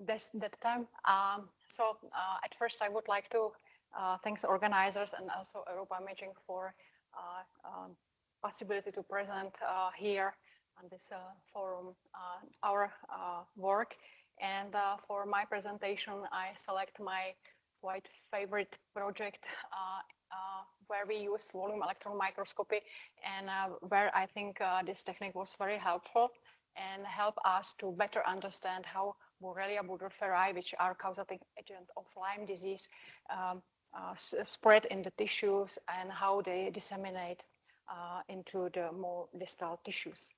that time. So at first I would like to thank the organizers and also Europa Imaging for possibility to present here on this forum our work. And for my presentation, I select my quite favorite project where we use volume electron microscopy, and where I think this technique was very helpful and help us to better understand how Borrelia burgdorferi, which are causative agent of Lyme disease, spread in the tissues and how they disseminate into the more distal tissues.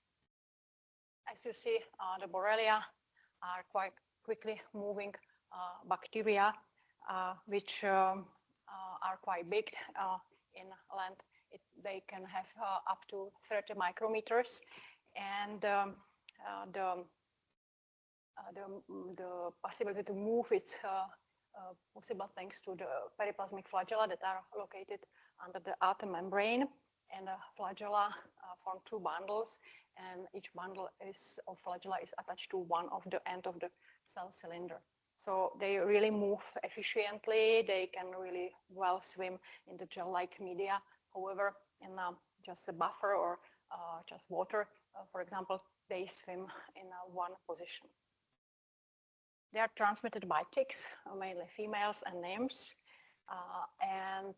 As you see, the Borrelia are quite quickly moving bacteria, which are quite big in length. They can have up to 30 micrometers, and the possibility to move it's possible thanks to the periplasmic flagella that are located under the outer membrane, and the flagella form two bundles, and each bundle of flagella is attached to one of the end of the cell cylinder. So they really move efficiently. They can really well swim in the gel-like media. However, in just a buffer or just water, for example, they swim in one position. They are transmitted by ticks, mainly females and nymphs, and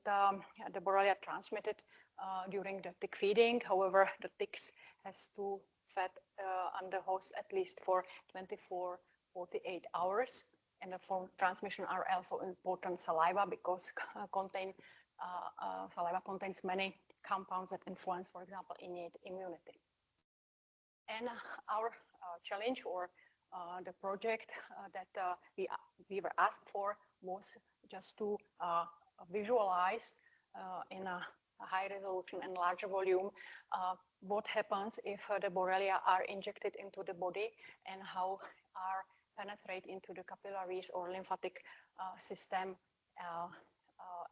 the Borrelia transmitted during the tick feeding. However, the ticks has to feed on the host at least for 24-48 hours. And for transmission are also important saliva, because saliva contains many compounds that influence, for example, innate immunity. And our challenge, or the project that we were asked for, was just to visualize in a high resolution and larger volume what happens if the Borrelia are injected into the body, and how are penetrate into the capillaries or lymphatic system,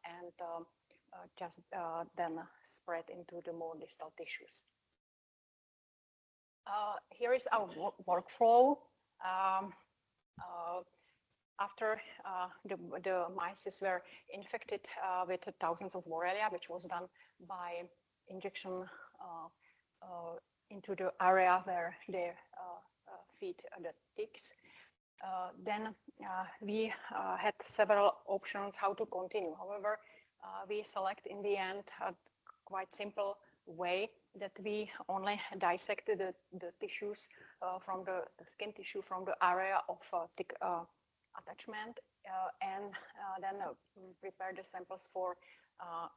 and just then spread into the more distal tissues. Here is our workflow. After the mice were infected with thousands of Borrelia, which was done by injection into the area where they feed the ticks. Then we had several options how to continue. However, we select in the end a quite simple way, that we only dissected the tissues from the skin tissue from the area of tick attachment, and then prepare the samples for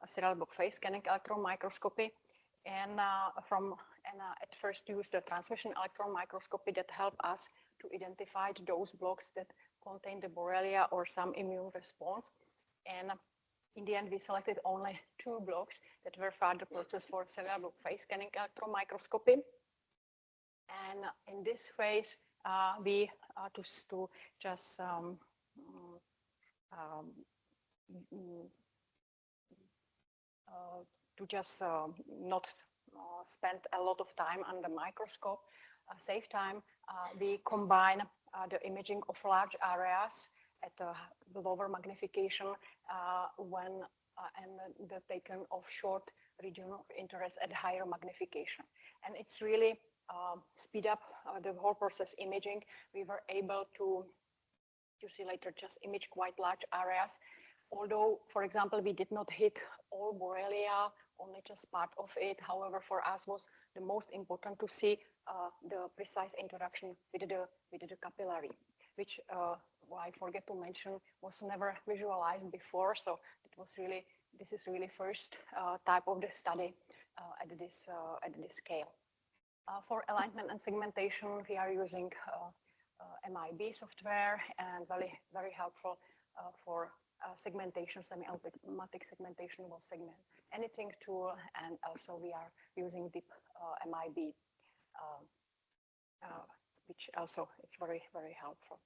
serial book phase scanning electron microscopy, and at first use the transmission electron microscopy that help us to identify those blocks that contain the Borrelia or some immune response. And in the end, we selected only 2 blocks that were further processed for serial book phase scanning electron microscopy. And in this phase, we to just not spend a lot of time on the microscope, save time, we combine the imaging of large areas at a lower magnification and the taken of short region of interest at higher magnification. And it's really speed up the whole process imaging. We were able to, you see later, just image quite large areas. Although, for example, we did not hit all Borrelia, only just part of it. However, for us was the most important to see the precise interaction with the capillary, which I forget to mention was never visualized before. So it was really, this is really first type of the study at this scale. For alignment and segmentation, we are using MIB software, and very helpful for segmentation. Semi-automatic segmentation will segment anything tool, and also we are using deep MIB, which also it's very helpful.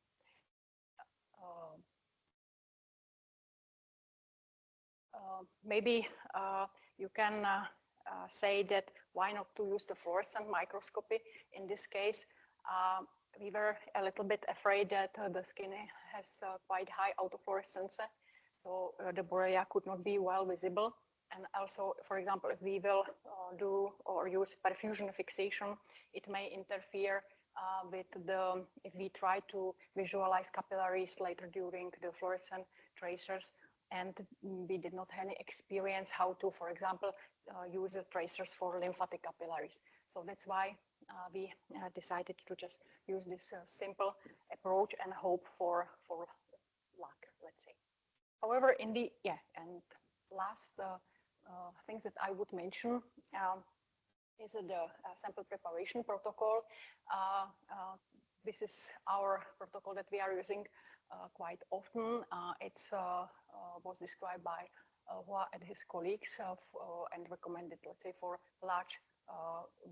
Maybe you can say that why not to use the fluorescent microscopy in this case? we were a little bit afraid that the skin has quite high autofluorescence, so the Borrelia could not be well visible. And also, for example, if we will do or use perfusion fixation, it may interfere with if we try to visualize capillaries later during the fluorescent tracers, and we did not have any experience how to, for example, use the tracers for lymphatic capillaries. So that's why we decided to just use this simple approach and hope for luck, let's say. However, and last things that I would mention is the sample preparation protocol. This is our protocol that we are using quite often. It was described by Hua and his colleagues and recommended, let's say, for large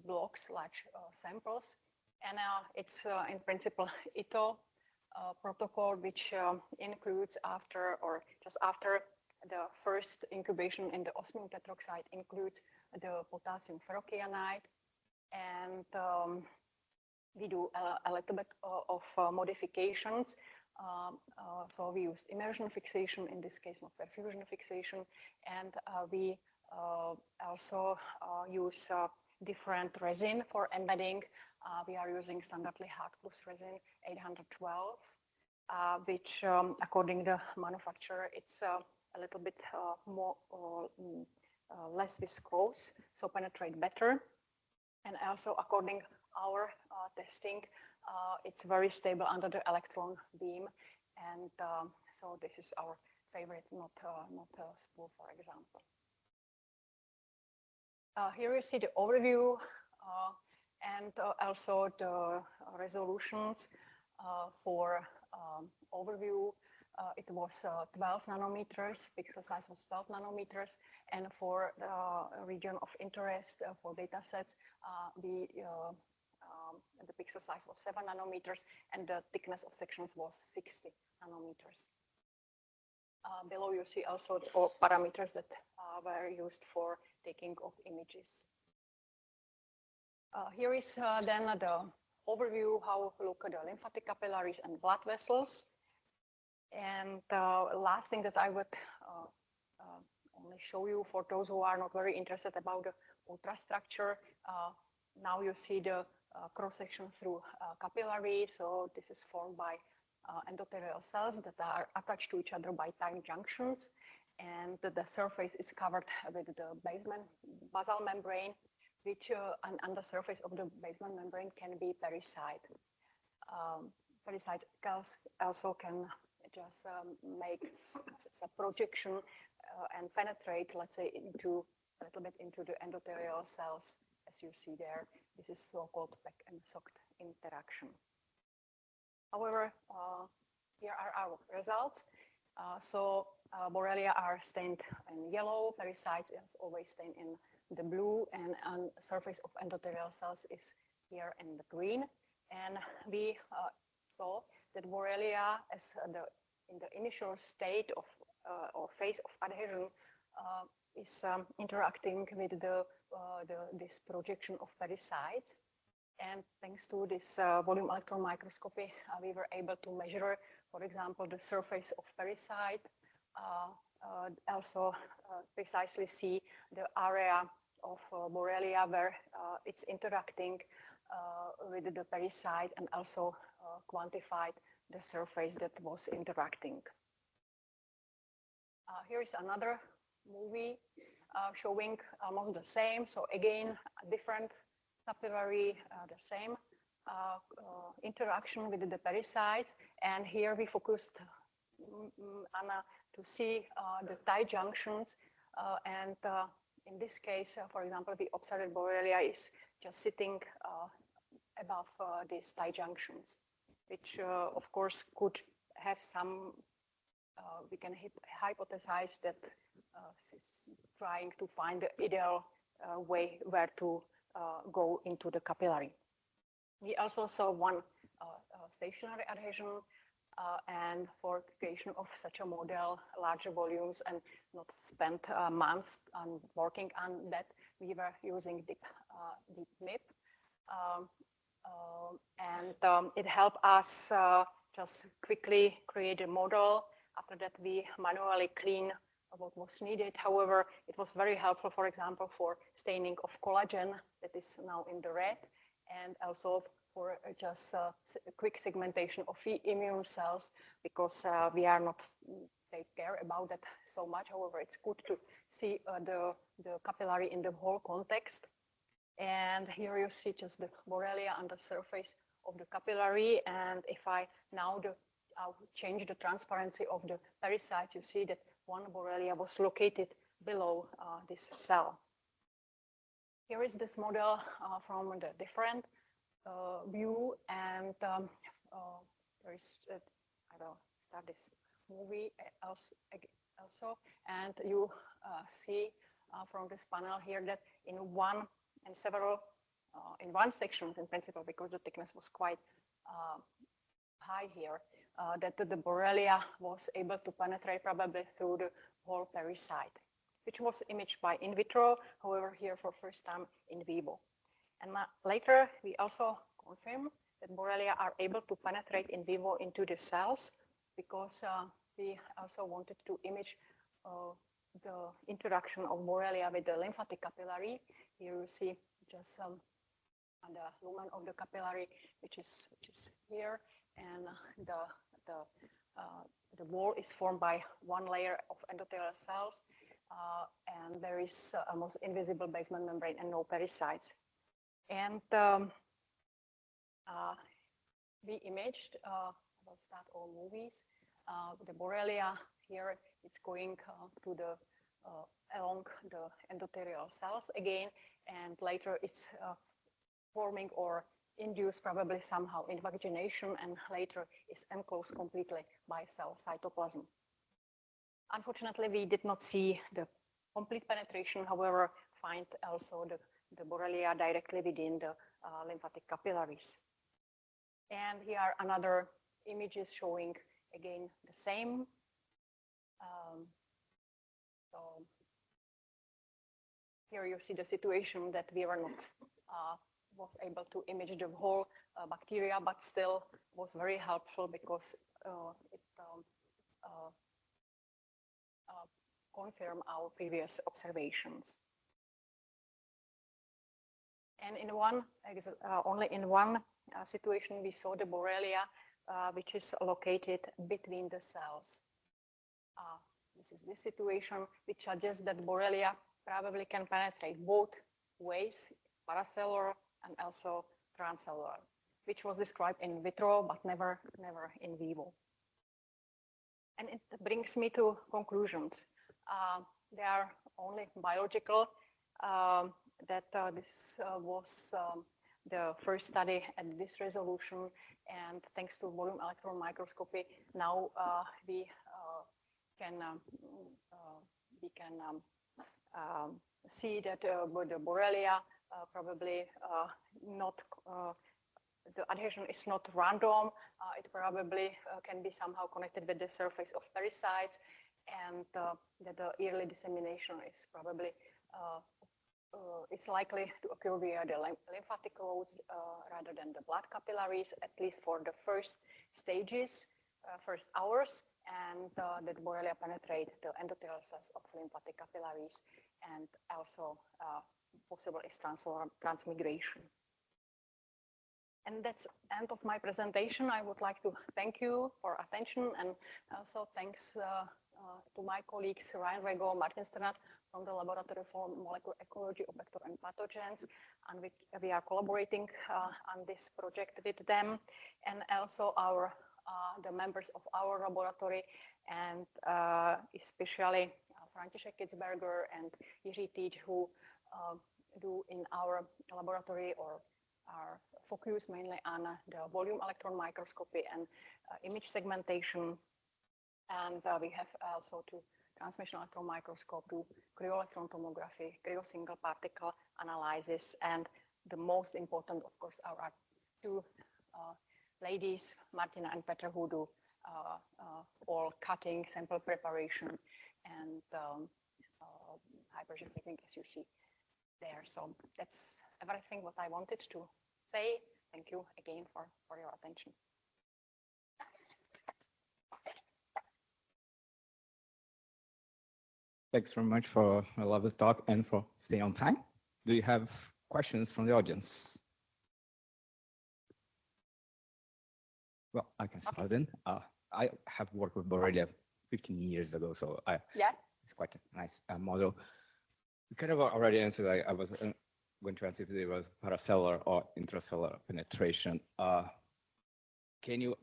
blocks, large samples. And it's in principle ITO protocol, which includes just after the first incubation in the osmium tetroxide, includes the potassium ferrocyanide, and we do a little bit of modifications. So we used immersion fixation, in this case not perfusion fixation, and we also use different resin for embedding. We are using standardly hard plus resin 812, which according to the manufacturer, it's a little bit more less viscose, so penetrate better. And also according our testing, it's very stable under the electron beam, and so this is our favorite, not spool, for example. Here you see the overview and also the resolutions for overview. It was 12 nanometers, pixel size was 12 nanometers, and for the region of interest for data sets, the pixel size was 7 nanometers, and the thickness of sections was 60 nanometers. Below you see also the parameters that were used for taking of images. Here is then the overview how to look at the lymphatic capillaries and blood vessels. And the last thing that I would only show you for those who are not very interested about the ultrastructure. Now you see the cross-section through capillary. So this is formed by endothelial cells that are attached to each other by tight junctions. And the surface is covered with the basal membrane, which on the surface of the basement membrane can be pericyte. Pericytes also can just make a projection and penetrate, let's say, into a little bit into the endothelial cells, as you see there. This is so-called Peck and socked interaction. However, here are our results. So Borrelia are stained in yellow, pericytes is always stained in the blue, and on the surface of endothelial cells is here in the green. And we saw that Borrelia, as in the initial state of or phase of adhesion, is interacting with this projection of pericytes. And thanks to this volume electron microscopy, we were able to measure, for example, the surface of pericyte. Also precisely see the area of Borrelia where it's interacting with the pericyte, and also quantified the surface that was interacting. Here is another movie showing almost the same. So again, different capillary, the same interaction with the pericytes. And here we focused to see the tight junctions. And in this case, for example, we observed Borrelia is just sitting above these tight junctions, which of course could have some, we can hypothesize that is trying to find the ideal way where to go into the capillary. We also saw one stationary adhesion, and for creation of such a model, larger volumes, and not spent months on working on that, we were using deep MIP. It helped us just quickly create a model. After that, we manually clean what was needed. However, it was very helpful, for example, for staining of collagen that is now in the red, and also for just quick segmentation of immune cells, because we are not take care about that so much. However, it's good to see the capillary in the whole context. And here you see just the Borrelia on the surface of the capillary. And if I now change the transparency of the pericyte, you see that one Borrelia was located below this cell. Here is this model from the different view, and there is, I will start this movie also, and you see from this panel here that in one section in principle, because the thickness was quite high here, that the Borrelia was able to penetrate probably through the whole pericyte, which was imaged by in vitro, however here for first time in vivo. And later we also confirm that Borrelia are able to penetrate in vivo into the cells, because we also wanted to image the interaction of Borrelia with the lymphatic capillary. Here you see just the lumen of the capillary, which is here, and the wall is formed by one layer of endothelial cells, and there is almost invisible basement membrane and no pericytes. And we imaged, I'll start all movies. The Borrelia here, it's going to the along the endothelial cells again, and later it's forming or induced probably somehow invagination, and later is enclosed completely by cell cytoplasm. Unfortunately, we did not see the complete penetration, however, find also the Borrelia directly within the lymphatic capillaries. And here are another images showing again the same. So here you see the situation that we were not was able to image the whole bacteria, but still was very helpful, because it confirmed our previous observations. And in one, only in one situation, we saw the Borrelia, which is located between the cells. This is this situation, which suggests that Borrelia probably can penetrate both ways, paracellular and also transcellular, which was described in vitro, but never in vivo. And it brings me to conclusions. They are only biological, that this was the first study at this resolution, and thanks to volume electron microscopy, now we can see that the Borrelia probably not, the adhesion is not random. It probably can be somehow connected with the surface of pericytes, and that the early dissemination is probably it's likely to occur via the lymphatic roads rather than the blood capillaries, at least for the first stages, first hours, and that Borrelia penetrate the endothelial cells of lymphatic capillaries, and also possible is transmigration. And that's the end of my presentation. I would like to thank you for attention, and also thanks to my colleagues Ryan Rego, Martin Sternat from the Laboratory for Molecular Ecology of Vector and Pathogens, and we are collaborating on this project with them, and also the members of our laboratory, and especially František Kitzberger and Jiří Týč, who do in our laboratory or are focused mainly on the volume electron microscopy and image segmentation. And we have also to transmission electron microscope, to cryo-electron tomography, cryo-single particle analysis, and the most important, of course, are two ladies, Martina and Petra, who do all cutting, sample preparation, and high pressure fitting, as you see there. So that's everything what I wanted to say. thank you again for your attention. Thanks very much for a lovely talk and for staying on time. Do you have questions from the audience? Well, I can start then. I have worked with Borrelia 15 years ago, so it's quite a nice model. You kind of already answered. I was going to ask if it was paracellular or intracellular penetration. Can you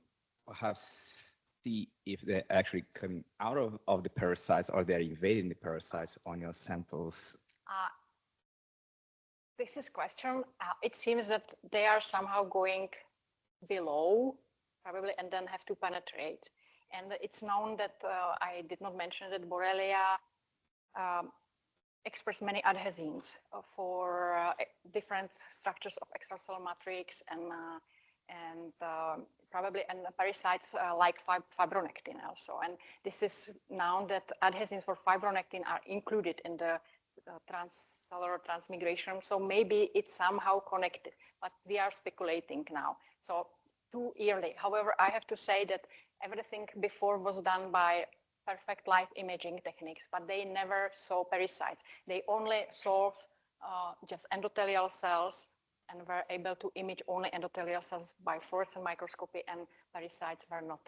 perhaps see if they're actually coming out of the parasites or they're invading the parasites on your samples? This is question. It seems that they are somehow going below, probably, and then have to penetrate. And it's known that I did not mention that Borrelia express many adhesins for different structures of extracellular matrix and probably and parasites like fibronectin also. And this is known that adhesins for fibronectin are included in the transcellular transmigration. So maybe it's somehow connected, but we are speculating now. So too early. However, I have to say that everything before was done by perfect live imaging techniques, but they never saw parasites. They only saw just endothelial cells and were able to image only endothelial cells by fluorescent microscopy, and parasites were not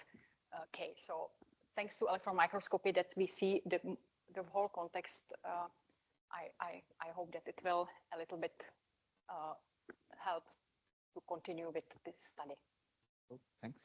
okay. So thanks to electron microscopy that we see the whole context, I hope that it will a little bit help to continue with this study. Cool, thanks.